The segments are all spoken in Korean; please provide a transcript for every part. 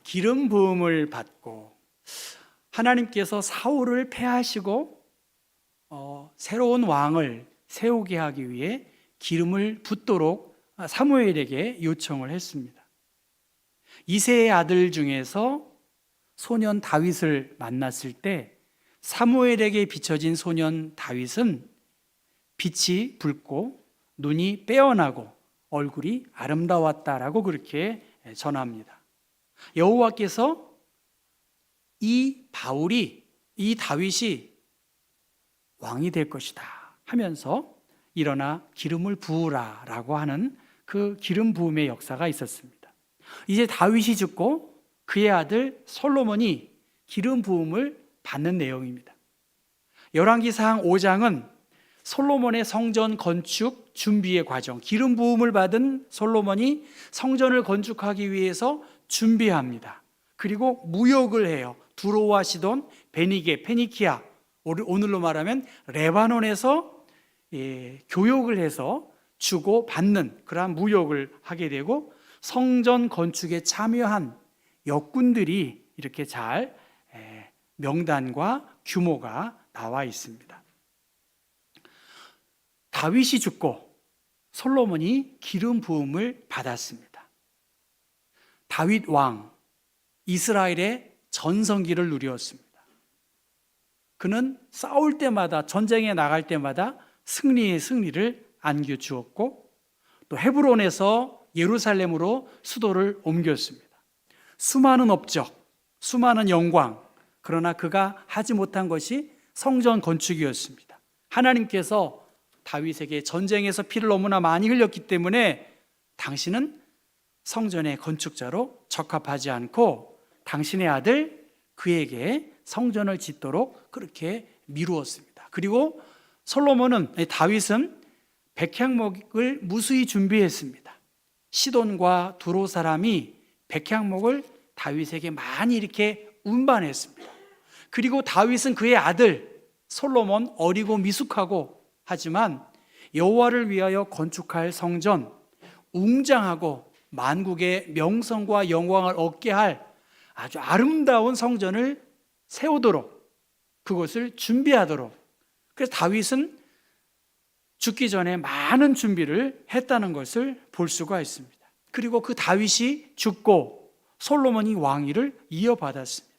기름 부음을 받고 하나님께서 사울을 패하시고 새로운 왕을 세우게 하기 위해 기름을 붓도록 사무엘에게 요청을 했습니다. 이새의 아들 중에서 소년 다윗을 만났을 때 사무엘에게 비춰진 소년 다윗은 빛이 붉고 눈이 빼어나고 얼굴이 아름다웠다라고 그렇게 전합니다. 여호와께서 이 다윗이 왕이 될 것이다 하면서 일어나 기름을 부으라 라고 하는 그 기름 부음의 역사가 있었습니다. 이제 다윗이 죽고 그의 아들 솔로몬이 기름 부음을 받는 내용입니다. 열왕기상 5장은 솔로몬의 성전 건축 준비의 과정, 기름 부음을 받은 솔로몬이 성전을 건축하기 위해서 준비합니다. 그리고 무역을 해요. 두로와 시돈, 베니게, 페니키아, 오늘로 말하면 레바논에서 교역을 해서 주고 받는 그러한 무역을 하게 되고 성전 건축에 참여한 역군들이 이렇게 잘 명단과 규모가 나와 있습니다. 다윗이 죽고 솔로몬이 기름 부음을 받았습니다. 다윗 왕, 이스라엘의 전성기를 누렸습니다. 그는 싸울 때마다, 전쟁에 나갈 때마다 승리의 승리를 안겨주었고 또 헤브론에서 예루살렘으로 수도를 옮겼습니다. 수많은 업적, 수많은 영광, 그러나 그가 하지 못한 것이 성전 건축이었습니다. 하나님께서 다윗에게 전쟁에서 피를 너무나 많이 흘렸기 때문에 당신은 성전의 건축자로 적합하지 않고 당신의 아들 그에게 성전을 짓도록 그렇게 미루었습니다. 그리고 다윗은 백향목을 무수히 준비했습니다. 시돈과 두로 사람이 백향목을 다윗에게 많이 이렇게 운반했습니다. 그리고 다윗은 그의 아들 솔로몬 어리고 미숙하고 하지만 여호와를 위하여 건축할 성전, 웅장하고 만국의 명성과 영광을 얻게 할 아주 아름다운 성전을 세우도록 그것을 준비하도록, 그래서 다윗은 죽기 전에 많은 준비를 했다는 것을 볼 수가 있습니다. 그리고 그 다윗이 죽고 솔로몬이 왕위를 이어받았습니다.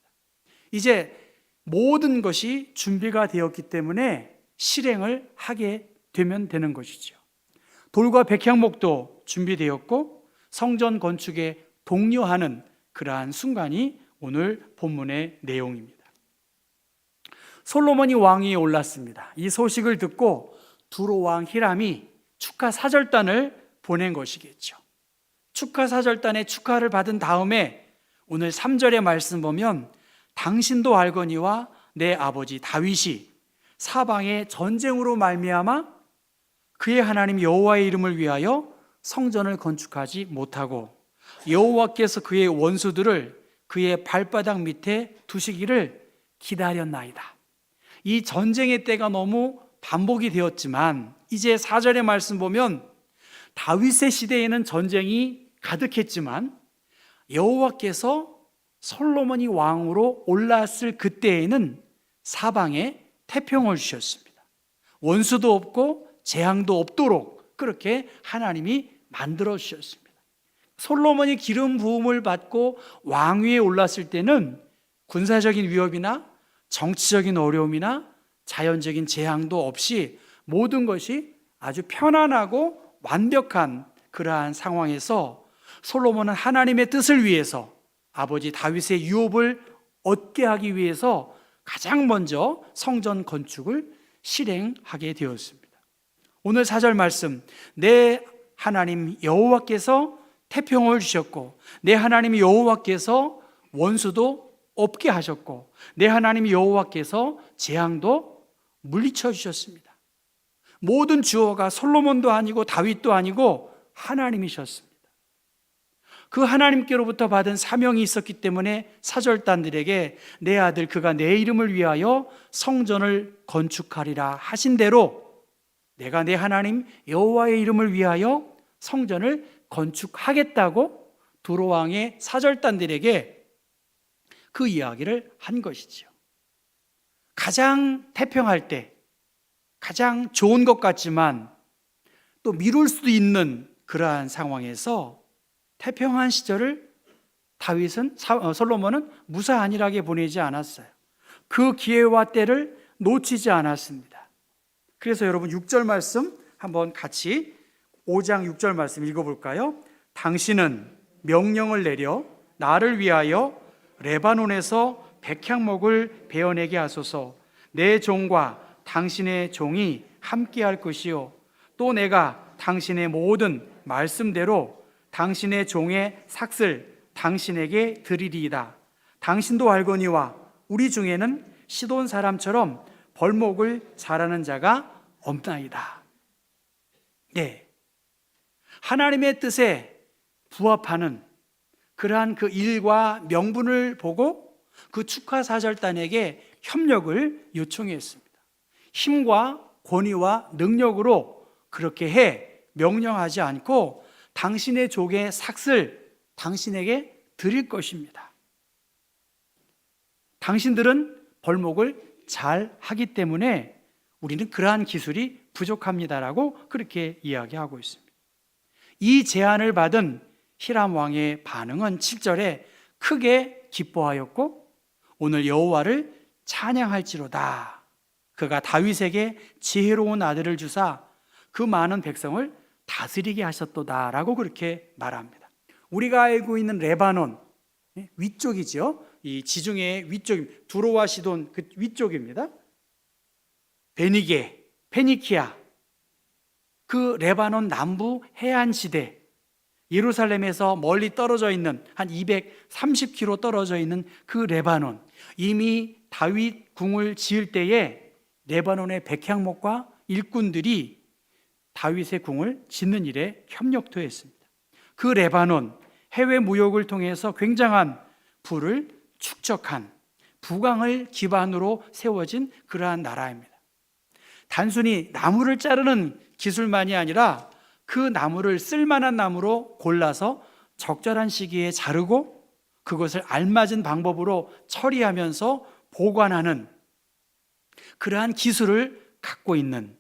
이제 모든 것이 준비가 되었기 때문에 실행을 하게 되면 되는 것이죠. 돌과 백향목도 준비되었고 성전 건축에 독려하는 그러한 순간이 오늘 본문의 내용입니다. 솔로몬이 왕위에 올랐습니다. 이 소식을 듣고 두로 왕 히람이 축하 사절단을 보낸 것이겠죠. 축하 사절단의 축하를 받은 다음에 오늘 3절의 말씀 보면 당신도 알거니와 내 아버지 다윗이 사방의 전쟁으로 말미암아 그의 하나님 여호와의 이름을 위하여 성전을 건축하지 못하고 여호와께서 그의 원수들을 그의 발바닥 밑에 두시기를 기다렸나이다. 이 전쟁의 때가 너무 반복이 되었지만 이제 4절의 말씀 보면 다윗의 시대에는 전쟁이 가득했지만 여호와께서 솔로몬이 왕으로 올랐을 그때에는 사방에 태평을 주셨습니다. 원수도 없고 재앙도 없도록 그렇게 하나님이 만들어 주셨습니다. 솔로몬이 기름 부음을 받고 왕위에 올랐을 때는 군사적인 위협이나 정치적인 어려움이나 자연적인 재앙도 없이 모든 것이 아주 편안하고 완벽한 그러한 상황에서 솔로몬은 하나님의 뜻을 위해서 아버지 다윗의 유업을 얻게 하기 위해서 가장 먼저 성전 건축을 실행하게 되었습니다. 오늘 4절 말씀, 내 하나님 여호와께서 태평을 주셨고 내 하나님 여호와께서 원수도 없게 하셨고 내 하나님 여호와께서 재앙도 물리쳐 주셨습니다. 모든 주어가 솔로몬도 아니고 다윗도 아니고 하나님이셨습니다. 그 하나님께로부터 받은 사명이 있었기 때문에 사절단들에게 내 아들 그가 내 이름을 위하여 성전을 건축하리라 하신 대로 내가 내 하나님 여호와의 이름을 위하여 성전을 건축하겠다고 두로 왕의 사절단들에게 그 이야기를 한 것이지요. 가장 태평할 때 가장 좋은 것 같지만 또 미룰 수도 있는 그러한 상황에서 태평한 시절을 솔로몬은 무사안일하게 보내지 않았어요. 그 기회와 때를 놓치지 않았습니다. 그래서 여러분 6절 말씀 한번 같이 5장 6절 말씀 읽어볼까요? 당신은 명령을 내려 나를 위하여 레바논에서 백향목을 베어내게 하소서. 내 종과 당신의 종이 함께할 것이요 또 내가 당신의 모든 말씀대로 당신의 종의 삭슬 당신에게 드리리이다. 당신도 알거니와 우리 중에는 시돈 사람처럼 벌목을 잘하는 자가 없나이다. 네, 하나님의 뜻에 부합하는 그러한 그 일과 명분을 보고 그 축하사절단에게 협력을 요청했습니다. 힘과 권위와 능력으로 그렇게 해 명령하지 않고 당신의 족의 삭슬 당신에게 드릴 것입니다. 당신들은 벌목을 잘 하기 때문에 우리는 그러한 기술이 부족합니다라고 그렇게 이야기하고 있습니다. 이 제안을 받은 히람 왕의 반응은 7절에 크게 기뻐하였고 오늘 여호와를 찬양할지로다. 그가 다윗에게 지혜로운 아들을 주사 그 많은 백성을 다스리게 하셨도다라고 그렇게 말합니다. 우리가 알고 있는 레바논 위쪽이죠. 이 지중해 위쪽, 두로와 시돈 그 위쪽입니다. 베니게, 페니키아, 그 레바논 남부 해안지대, 예루살렘에서 멀리 떨어져 있는 한 230km 떨어져 있는 그 레바논, 이미 다윗 궁을 지을 때에 레바논의 백향목과 일꾼들이 다윗의 궁을 짓는 일에 협력토했습니다. 그 레바논 해외 무역을 통해서 굉장한 부를 축적한 부강을 기반으로 세워진 그러한 나라입니다. 단순히 나무를 자르는 기술만이 아니라 그 나무를 쓸만한 나무로 골라서 적절한 시기에 자르고 그것을 알맞은 방법으로 처리하면서 보관하는 그러한 기술을 갖고 있는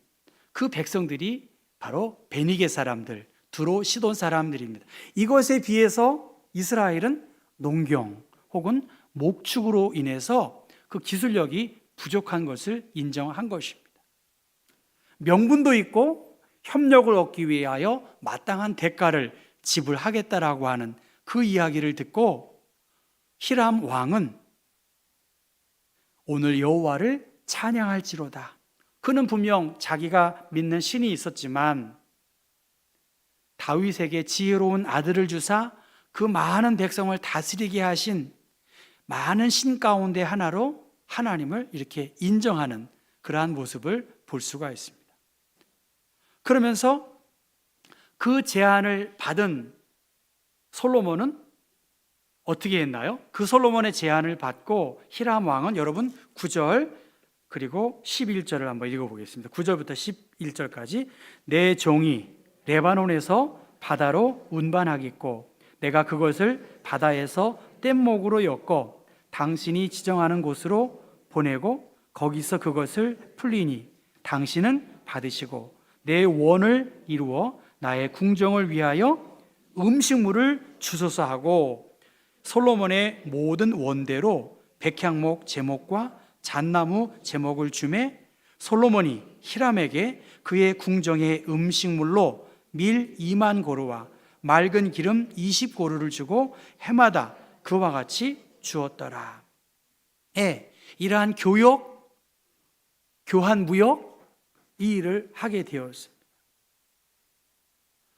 그 백성들이 바로 베니게 사람들, 두로 시돈 사람들입니다. 이것에 비해서 이스라엘은 농경 혹은 목축으로 인해서 그 기술력이 부족한 것을 인정한 것입니다. 명분도 있고 협력을 얻기 위하여 마땅한 대가를 지불하겠다라고 하는 그 이야기를 듣고 히람 왕은 오늘 여호와를 찬양할지로다. 그는 분명 자기가 믿는 신이 있었지만 다윗에게 지혜로운 아들을 주사 그 많은 백성을 다스리게 하신 많은 신 가운데 하나로 하나님을 이렇게 인정하는 그러한 모습을 볼 수가 있습니다. 그러면서 그 제안을 받은 솔로몬은 어떻게 했나요? 그 솔로몬의 제안을 받고 히람 왕은 여러분 9절 그리고 11절을 한번 읽어보겠습니다. 9절부터 11절까지 내 종이 레바논에서 바다로 운반하겠고 내가 그것을 바다에서 뗏목으로 엮어 당신이 지정하는 곳으로 보내고 거기서 그것을 풀리니 당신은 받으시고 내 원을 이루어 나의 궁정을 위하여 음식물을 주소서 하고 솔로몬의 모든 원대로 백향목 제목과 잣나무 제목을 주매 솔로몬이 히람에게 그의 궁정의 음식물로 밀 2만 고루와 맑은 기름 20고루를 주고 해마다 그와 같이 주었더라. 이러한 교환 무역 이 일을 하게 되었습니다.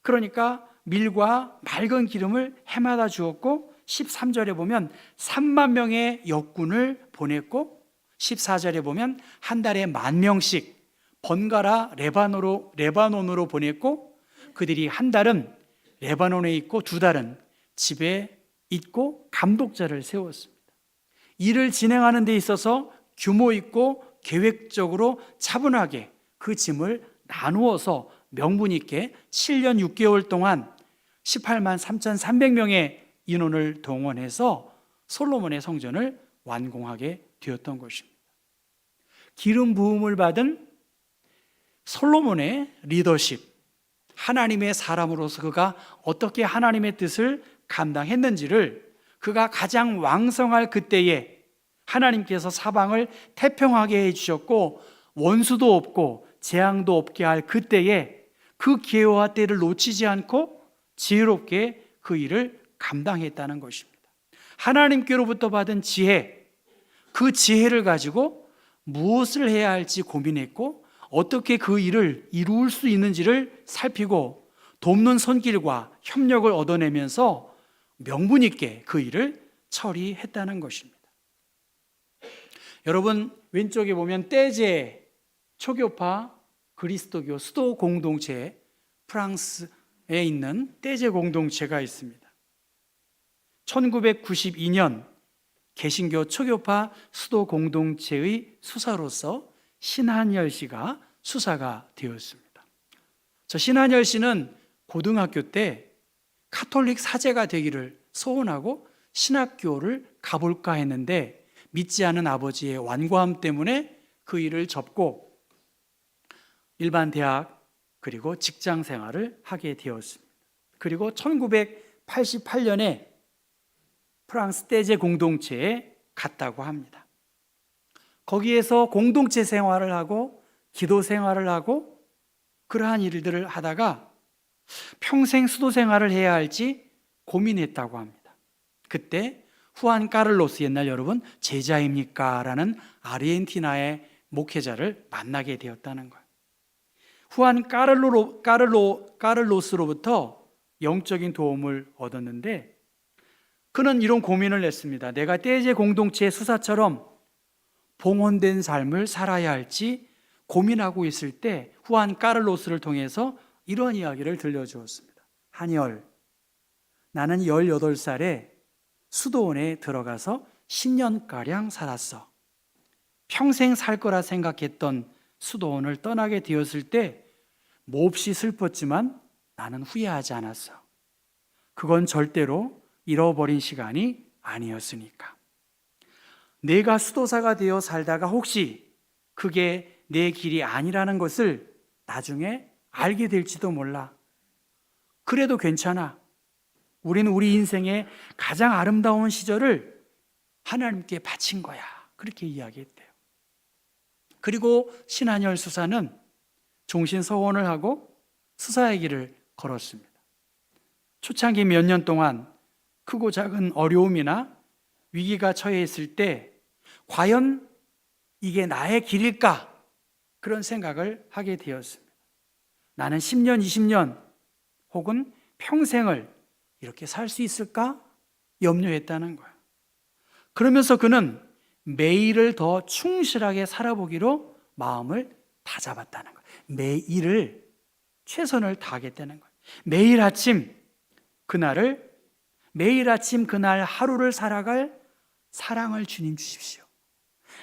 그러니까 밀과 맑은 기름을 해마다 주었고 13절에 보면 3만 명의 역군을 보냈고 14절에 보면 한 달에 10,000명씩 번갈아 레바논으로 보냈고 그들이 한 달은 레바논에 있고 두 달은 집에 있고 감독자를 세웠습니다. 일을 진행하는 데 있어서 규모 있고 계획적으로 차분하게 그 짐을 나누어서 명분 있게 7년 6개월 동안 18만 3,300명의 인원을 동원해서 솔로몬의 성전을 완공하게 되었던 것입니다. 기름 부음을 받은 솔로몬의 리더십, 하나님의 사람으로서 그가 어떻게 하나님의 뜻을 감당했는지를 그가 가장 왕성할 그때에 하나님께서 사방을 태평하게 해주셨고 원수도 없고 재앙도 없게 할 그때에 그 기회와 때를 놓치지 않고 지혜롭게 그 일을 감당했다는 것입니다. 하나님께로부터 받은 지혜, 그 지혜를 가지고 무엇을 해야 할지 고민했고 어떻게 그 일을 이룰 수 있는지를 살피고 돕는 손길과 협력을 얻어내면서 명분 있게 그 일을 처리했다는 것입니다. 여러분, 왼쪽에 보면 떼제 초교파 그리스도교 수도 공동체, 프랑스에 있는 떼제 공동체가 있습니다. 1992년 개신교 초교파 수도 공동체의 수사로서 신한열 씨가 수사가 되었습니다. 저 신한열 씨는 고등학교 때 카톨릭 사제가 되기를 소원하고 신학교를 가볼까 했는데 믿지 않은 아버지의 완고함 때문에 그 일을 접고 일반 대학 그리고 직장 생활을 하게 되었습니다. 그리고 1988년에 프랑스 떼제 공동체에 갔다고 합니다. 거기에서 공동체 생활을 하고 기도 생활을 하고 그러한 일들을 하다가 평생 수도 생활을 해야 할지 고민했다고 합니다. 그때 후안 까를로스, 옛날 여러분 제자입니까? 라는 아르헨티나의 목회자를 만나게 되었다는 거예요. 후안 까를로스로부터 영적인 도움을 얻었는데 그는 이런 고민을 했습니다. 내가 떼제 공동체의 수사처럼 봉헌된 삶을 살아야 할지 고민하고 있을 때 후안 까를로스를 통해서 이런 이야기를 들려주었습니다. 한열, 나는 18살에 수도원에 들어가서 10년가량 살았어. 평생 살 거라 생각했던 수도원을 떠나게 되었을 때 몹시 슬펐지만 나는 후회하지 않았어. 그건 절대로 잃어버린 시간이 아니었으니까. 내가 수도사가 되어 살다가 혹시 그게 내 길이 아니라는 것을 나중에 알게 될지도 몰라. 그래도 괜찮아. 우리는 우리 인생의 가장 아름다운 시절을 하나님께 바친 거야. 그렇게 이야기했대요. 그리고 신한열 수사는 종신 서원을 하고 수사의 길을 걸었습니다. 초창기 몇 년 동안 크고 작은 어려움이나 위기가 처해 있을 때 과연 이게 나의 길일까? 그런 생각을 하게 되었습니다. 나는 10년, 20년 혹은 평생을 이렇게 살 수 있을까? 염려했다는 거예요. 그러면서 그는 매일을 더 충실하게 살아보기로 마음을 다잡았다는 거예요. 매일을 최선을 다하겠다는 거예요. 매일 아침 그날 하루를 살아갈 사랑을 주님 주십시오.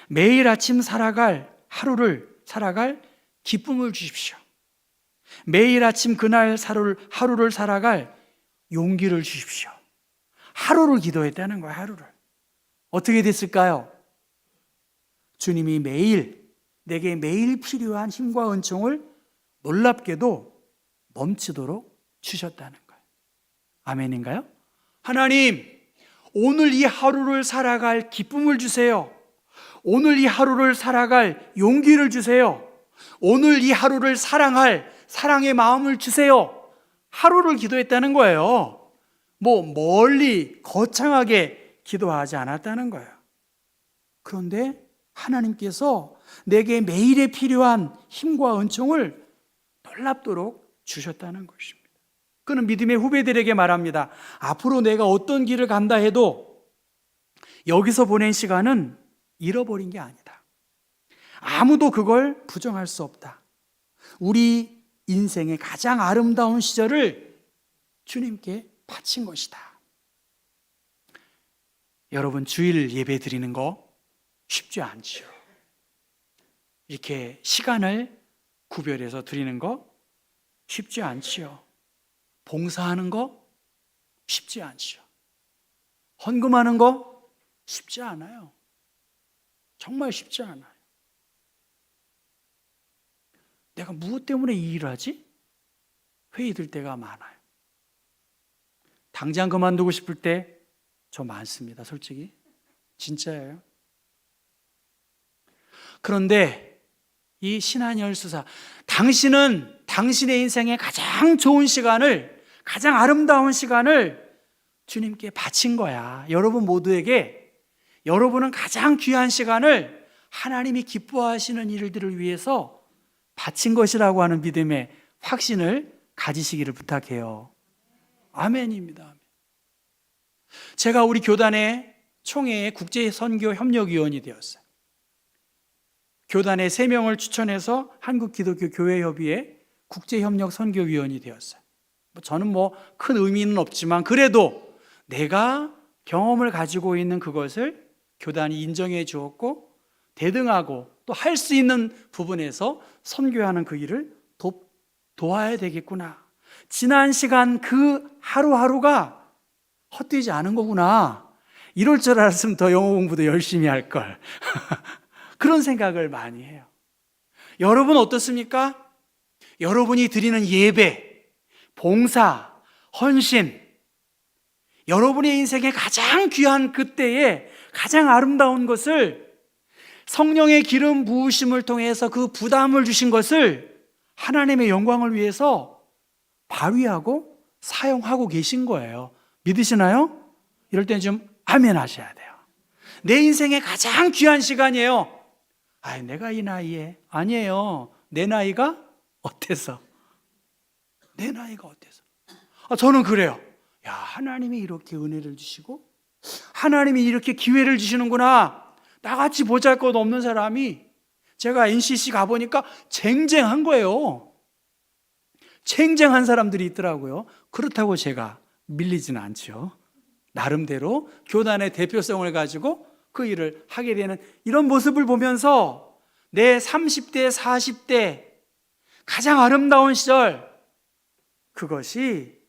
매일 아침 하루를 살아갈 기쁨을 주십시오. 매일 아침 그날 하루를 살아갈 용기를 주십시오. 하루를 기도했다는 거예요. 하루를. 어떻게 됐을까요? 주님이 내게 매일 필요한 힘과 은총을 놀랍게도 넘치도록 주셨다는 거예요. 아멘인가요? 하나님, 오늘 이 하루를 살아갈 기쁨을 주세요. 오늘 이 하루를 살아갈 용기를 주세요. 오늘 이 하루를 사랑할 사랑의 마음을 주세요. 하루를 기도했다는 거예요. 멀리 거창하게 기도하지 않았다는 거예요. 그런데 하나님께서 내게 매일에 필요한 힘과 은총을 놀랍도록 주셨다는 것입니다. 그는 믿음의 후배들에게 말합니다. 앞으로 내가 어떤 길을 간다 해도 여기서 보낸 시간은 잃어버린 게 아니다. 아무도 그걸 부정할 수 없다. 우리 인생의 가장 아름다운 시절을 주님께 바친 것이다. 여러분, 주일 예배 드리는 거 쉽지 않죠. 이렇게 시간을 구별해서 드리는 거 쉽지 않지요. 봉사하는 거 쉽지 않죠. 헌금하는 거 쉽지 않아요. 정말 쉽지 않아요. 내가 무엇 때문에 이 일을 하지? 회의 들 때가 많아요. 당장 그만두고 싶을 때 저 많습니다. 솔직히. 진짜예요. 그런데 이 신한열 수사, 당신은 당신의 인생의 가장 좋은 시간을, 가장 아름다운 시간을 주님께 바친 거야. 여러분 모두에게 여러분은 가장 귀한 시간을 하나님이 기뻐하시는 일들을 위해서 바친 것이라고 하는 믿음의 확신을 가지시기를 부탁해요. 아멘입니다. 아멘. 제가 우리 교단의 총회의 국제선교협력위원이 되었어요. 교단의 3명을 추천해서 한국기독교교회협의회 국제협력선교위원이 되었어요. 저는 큰 의미는 없지만 그래도 내가 경험을 가지고 있는 그것을 교단이 인정해 주었고 대등하고 또 할 수 있는 부분에서 선교하는 그 일을 도와야 되겠구나. 지난 시간 그 하루하루가 헛되지 않은 거구나. 이럴 줄 알았으면 더 영어 공부도 열심히 할 걸. 그런 생각을 많이 해요. 여러분 어떻습니까? 여러분이 드리는 예배, 봉사, 헌신, 여러분의 인생의 가장 귀한 그때에 가장 아름다운 것을 성령의 기름 부으심을 통해서 그 부담을 주신 것을 하나님의 영광을 위해서 발휘하고 사용하고 계신 거예요. 믿으시나요? 이럴 때는 좀 아멘 하셔야 돼요. 내 인생의 가장 귀한 시간이에요. 내가 이 나이에. 아니에요. 내 나이가 어때서? 내 나이가 어때서? 저는 그래요. 하나님이 이렇게 은혜를 주시고 하나님이 이렇게 기회를 주시는구나. 나같이 보잘것 없는 사람이, 제가 NCC 가보니까 쟁쟁한 거예요. 쟁쟁한 사람들이 있더라고요. 그렇다고 제가 밀리지는 않죠. 나름대로 교단의 대표성을 가지고 그 일을 하게 되는 이런 모습을 보면서 내 30대, 40대 가장 아름다운 시절, 그것이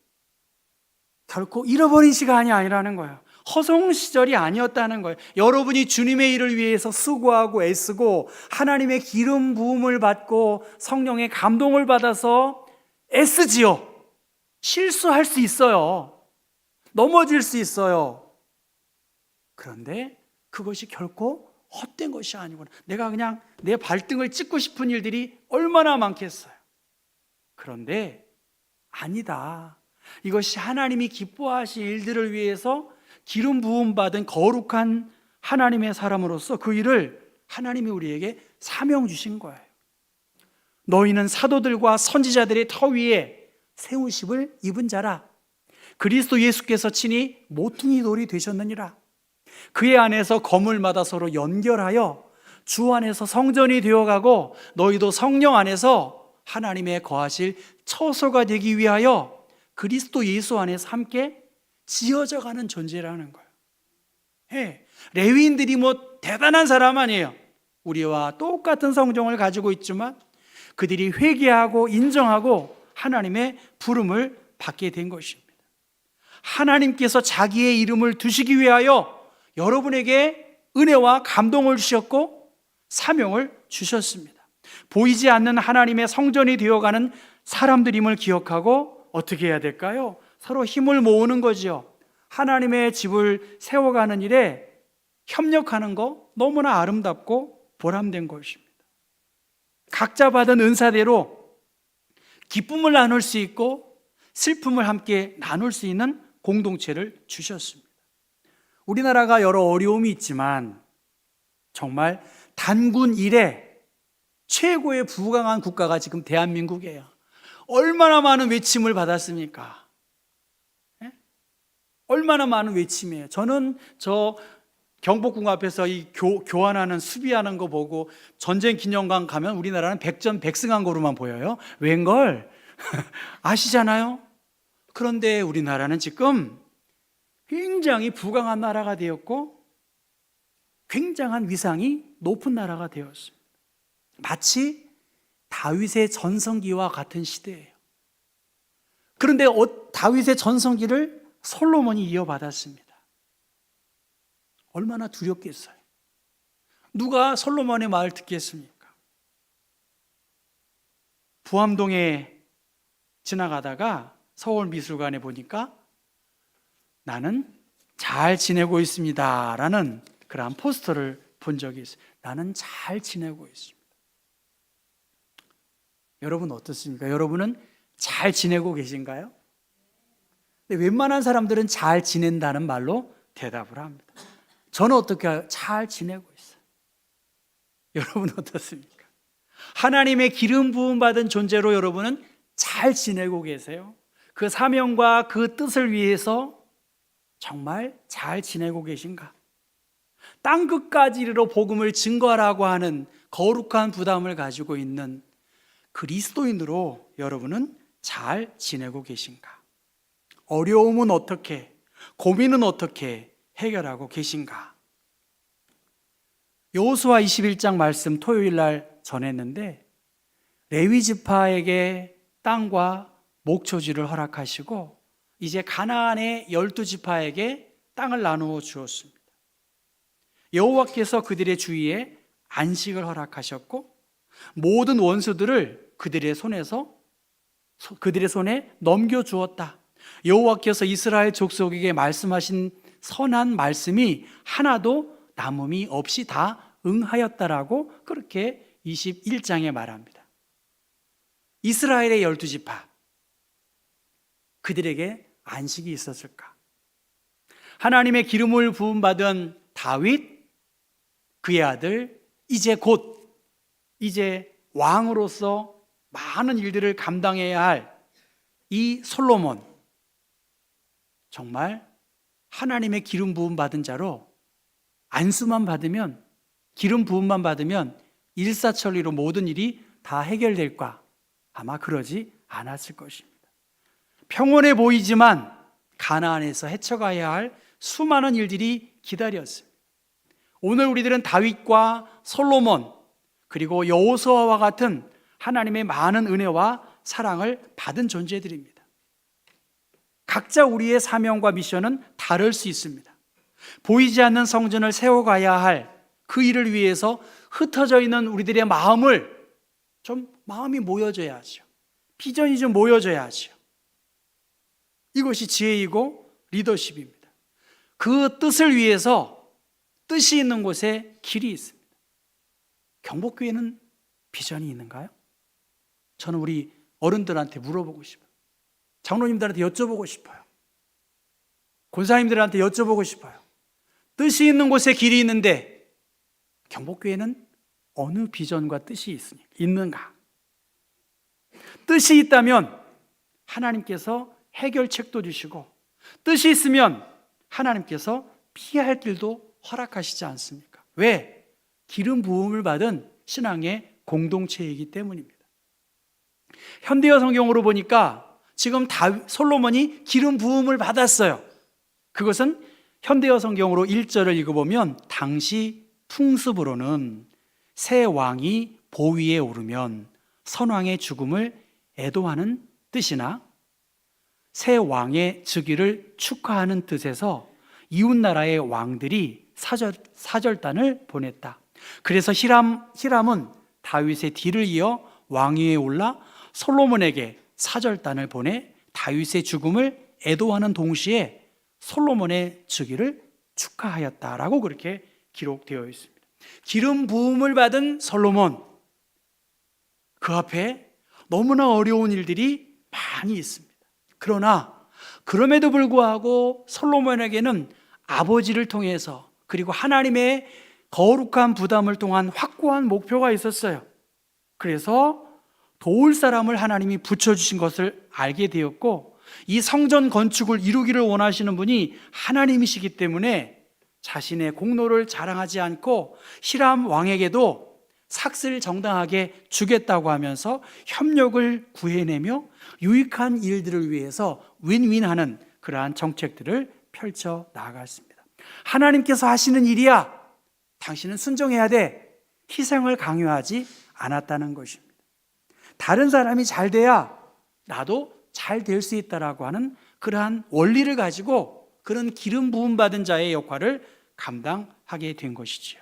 결코 잃어버린 시간이 아니라는 거예요. 허송 시절이 아니었다는 거예요. 여러분이 주님의 일을 위해서 수고하고 애쓰고 하나님의 기름 부음을 받고 성령의 감동을 받아서 애쓰지요. 실수할 수 있어요. 넘어질 수 있어요. 그런데 그것이 결코 헛된 것이 아니구나. 내가 그냥 내 발등을 찍고 싶은 일들이 얼마나 많겠어요. 그런데 아니다. 이것이 하나님이 기뻐하실 일들을 위해서 기름 부음 받은 거룩한 하나님의 사람으로서 그 일을 하나님이 우리에게 사명 주신 거예요. 너희는 사도들과 선지자들의 터 위에 세우심을 입은 자라. 그리스도 예수께서 친히 모퉁이 돌이 되셨느니라. 그의 안에서 건물마다 서로 연결하여 주 안에서 성전이 되어가고 너희도 성령 안에서 하나님의 거하실 처소가 되기 위하여 그리스도 예수 안에서 함께 지어져 가는 존재라는 거예요. 레위인들이 대단한 사람 아니에요. 우리와 똑같은 성정을 가지고 있지만 그들이 회개하고 인정하고 하나님의 부름을 받게 된 것입니다. 하나님께서 자기의 이름을 두시기 위하여 여러분에게 은혜와 감동을 주셨고 사명을 주셨습니다. 보이지 않는 하나님의 성전이 되어가는 사람들임을 기억하고 어떻게 해야 될까요? 서로 힘을 모으는 거지요. 하나님의 집을 세워가는 일에 협력하는 거 너무나 아름답고 보람된 것입니다. 각자 받은 은사대로 기쁨을 나눌 수 있고 슬픔을 함께 나눌 수 있는 공동체를 주셨습니다. 우리나라가 여러 어려움이 있지만 정말 단군 이래 최고의 부강한 국가가 지금 대한민국이에요. 얼마나 많은 외침을 받았습니까? 얼마나 많은 외침이에요. 저는 경복궁 앞에서 이 교환하는 수비하는 거 보고 전쟁 기념관 가면 우리나라는 백전백승한 거로만 보여요. 웬걸? 아시잖아요? 그런데 우리나라는 지금 굉장히 부강한 나라가 되었고 굉장한 위상이 높은 나라가 되었습니다. 마치 다윗의 전성기와 같은 시대예요. 그런데 다윗의 전성기를 솔로몬이 이어받았습니다. 얼마나 두렵겠어요. 누가 솔로몬의 말을 듣겠습니까? 부암동에 지나가다가 서울미술관에 보니까 나는 잘 지내고 있습니다 라는 그러한 포스터를 본 적이 있어요. 나는 잘 지내고 있습니다. 여러분 어떻습니까? 여러분은 잘 지내고 계신가요? 근데 웬만한 사람들은 잘 지낸다는 말로 대답을 합니다. 저는 어떻게 잘 지내고 있어요. 여러분 어떻습니까? 하나님의 기름 부음 받은 존재로 여러분은 잘 지내고 계세요? 그 사명과 그 뜻을 위해서 정말 잘 지내고 계신가? 땅 끝까지 이르러 복음을 증거하라고 하는 거룩한 부담을 가지고 있는 그리스도인으로 여러분은 잘 지내고 계신가? 어려움은 어떻게, 고민은 어떻게 해결하고 계신가? 여호수아 21장 말씀 토요일 날 전했는데 레위 지파에게 땅과 목초지를 허락하시고 이제 가나안의 12지파에게 땅을 나누어 주었습니다. 여호와께서 그들의 주위에 안식을 허락하셨고 모든 원수들을 그들의 손에 넘겨주었다. 여호와께서 이스라엘 족속에게 말씀하신 선한 말씀이 하나도 남음이 없이 다 응하였다라고 그렇게 21장에 말합니다. 이스라엘의 12지파 그들에게 안식이 있었을까? 하나님의 기름을 부음받은 다윗 그의 아들 이제 왕으로서 많은 일들을 감당해야 할 이 솔로몬 정말 하나님의 기름 부음 받은 자로 안수만 받으면 기름 부음만 받으면 일사천리로 모든 일이 다 해결될까? 아마 그러지 않았을 것입니다. 평온해 보이지만 가나안에서 헤쳐가야 할 수많은 일들이 기다렸습니다. 오늘 우리들은 다윗과 솔로몬 그리고 여호수아와 같은 하나님의 많은 은혜와 사랑을 받은 존재들입니다. 각자 우리의 사명과 미션은 다를 수 있습니다. 보이지 않는 성전을 세워가야 할 그 일을 위해서 흩어져 있는 우리들의 마음을 마음이 모여져야 하죠. 비전이 좀 모여져야 하죠. 이것이 지혜이고 리더십입니다. 그 뜻을 위해서 뜻이 있는 곳에 길이 있습니다. 경복교회는 비전이 있는가요? 저는 우리 어른들한테 물어보고 싶어요. 장로님들한테 여쭤보고 싶어요. 권사님들한테 여쭤보고 싶어요. 뜻이 있는 곳에 길이 있는데 경복교회는 어느 비전과 뜻이 있는가? 뜻이 있다면 하나님께서 해결책도 주시고 뜻이 있으면 하나님께서 피할 길도 허락하시지 않습니까? 왜? 기름 부음을 받은 신앙의 공동체이기 때문입니다. 현대어 성경으로 보니까 지금 솔로몬이 기름 부음을 받았어요. 그것은 현대어 성경으로 1절을 읽어보면 당시 풍습으로는 새 왕이 보위에 오르면 선왕의 죽음을 애도하는 뜻이나 새 왕의 즉위를 축하하는 뜻에서 이웃나라의 왕들이 사절단을 보냈다. 그래서 히람은 다윗의 뒤를 이어 왕위에 올라 솔로몬에게 사절단을 보내 다윗의 죽음을 애도하는 동시에 솔로몬의 즉위를 축하하였다라고 그렇게 기록되어 있습니다. 기름 부음을 받은 솔로몬, 그 앞에 너무나 어려운 일들이 많이 있습니다. 그러나 그럼에도 불구하고 솔로몬에게는 아버지를 통해서 그리고 하나님의 거룩한 부담을 통한 확고한 목표가 있었어요. 그래서 도울 사람을 하나님이 붙여주신 것을 알게 되었고 이 성전 건축을 이루기를 원하시는 분이 하나님이시기 때문에 자신의 공로를 자랑하지 않고 히람 왕에게도 삭슬 정당하게 주겠다고 하면서 협력을 구해내며 유익한 일들을 위해서 윈윈하는 그러한 정책들을 펼쳐 나아갔습니다. 하나님께서 하시는 일이야. 당신은 순종해야 돼. 희생을 강요하지 않았다는 것입니다. 다른 사람이 잘 돼야 나도 잘 될 수 있다라고 하는 그러한 원리를 가지고 그런 기름 부음 받은 자의 역할을 감당하게 된 것이지요.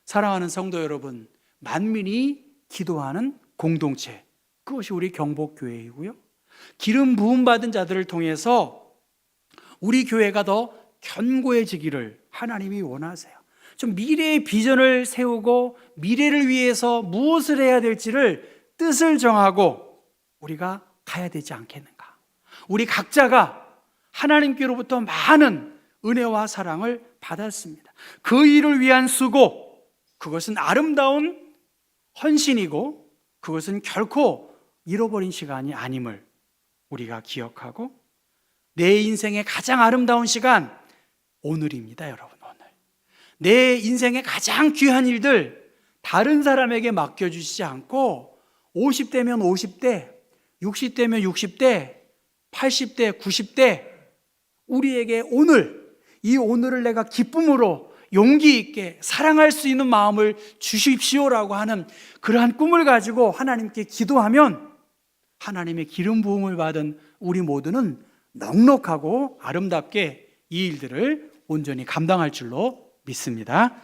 사랑하는 성도 여러분, 만민이 기도하는 공동체, 그것이 우리 경복교회이고요. 기름 부음 받은 자들을 통해서 우리 교회가 더 견고해지기를 하나님이 원하세요. 좀 미래의 비전을 세우고 미래를 위해서 무엇을 해야 될지를 뜻을 정하고 우리가 가야 되지 않겠는가. 우리 각자가 하나님께로부터 많은 은혜와 사랑을 받았습니다. 그 일을 위한 수고, 그것은 아름다운 헌신이고 그것은 결코 잃어버린 시간이 아님을 우리가 기억하고, 내 인생의 가장 아름다운 시간 오늘입니다. 여러분, 오늘 내 인생의 가장 귀한 일들 다른 사람에게 맡겨주시지 않고 50대면 50대, 60대면 60대, 80대, 90대 우리에게 오늘, 이 오늘을 내가 기쁨으로 용기 있게 사랑할 수 있는 마음을 주십시오라고 하는 그러한 꿈을 가지고 하나님께 기도하면 하나님의 기름 부음을 받은 우리 모두는 넉넉하고 아름답게 이 일들을 온전히 감당할 줄로 믿습니다.